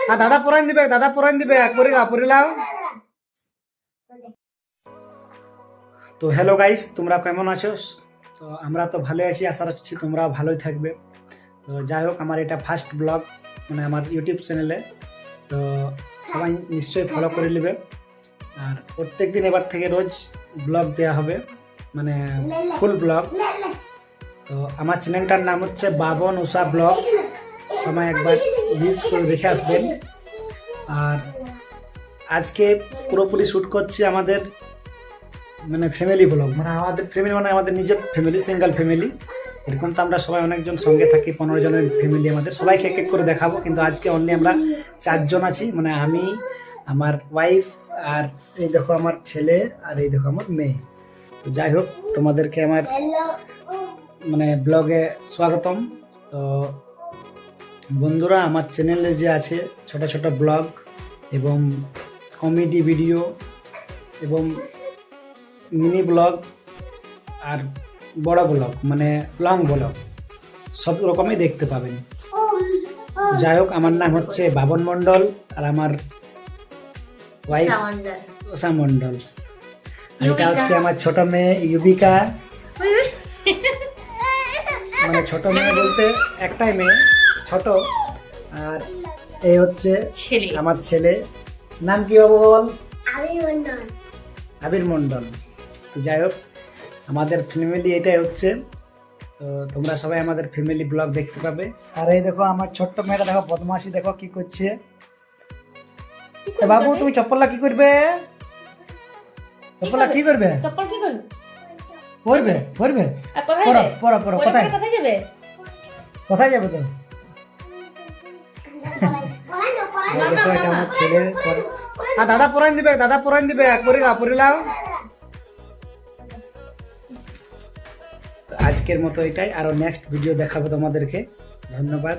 দাদা পরাইন দিবে পরিলাও। তো হ্যালো গাইস, তোমরা কেমন আছো? তো আমরা তো ভালো আছি, আশা রাখছি তোমরাও ভালোই থাকবে। তো যাই হোক, আমার এটা ফার্স্ট ব্লগ মানে আমার ইউটিউব চ্যানেলে, তো সবাই নিশ্চয়ই ফলো করে নেবে। আর প্রত্যেকদিন এবার থেকে রোজ ব্লগ দেওয়া হবে, মানে ফুল ব্লগ। তো আমার চ্যানেলটার নাম হচ্ছে বাবন উষা ব্লগ, সবাই একবার ভিজিট করে দেখে আসবেন। আর আজকে পুরোপুরি শ্যুট করছি আমাদের মানে ফ্যামিলি ব্লগ, মানে আমাদের ফ্যামিলি মানে আমাদের নিজের ফ্যামিলি, সিঙ্গেল ফ্যামিলি। এরকম তো আমরা সবাই অনেকজন সঙ্গে থাকি, 15 জনের ফ্যামিলি আমাদের, সবাইকে এক এক করে দেখাবো। কিন্তু আজকে অনলি আমরা 4 জন আছি, মানে আমি, আমার ওয়াইফ, আর এই দেখো আমার ছেলে, আর এই দেখো আমার মেয়ে। তো যাই হোক, তোমাদেরকে আমার মানে ব্লগে স্বাগতম। তো বন্ধুরা, আমার চ্যানেলে যে আছে ছোট ছোট ব্লগ এবং কমেডি ভিডিও এবং মিনি ব্লগ আর বড় ব্লগ মানে লং ব্লগ, সব রকমই দেখতে পাবেন। যাই হোক, আমার নাম হচ্ছে বাবন মণ্ডল, আর আমার ওয়াইফ উষা মণ্ডল। এটা হচ্ছে আমার ছোট মেয়ে ইউবিকা, মানে ছোট মেয়ে বলতে একটাই মেয়ে ছোট। আর এই হচ্ছে আমার ছেলে, নাম কি বাবু বল? আবির মণ্ডল। যাই হোক, আমাদের ফ্যামিলি এটাই হচ্ছে। তো তোমরা সবাই আমাদের ফ্যামিলি ব্লগ দেখতে পাবে। আর এই দেখো আমার ছোট্ট মেয়েটা, দেখো বদমাশি, দেখো কি করছে। বাবু, তুমি চপ্পলটা কি করবে? চপ্পলটা কি করবে? চপ্পল কি করবে? পরবে পরবে পরো পরো পরো। কোথায় কোথায় যাবে? কোথায় যাবে তো? দেখো এটা আমার ছেলে। দাদা পরাইন দিবে পরিলাও। আজকের মতো এটাই, আরো নেক্সট ভিডিও দেখাবো তোমাদেরকে। ধন্যবাদ।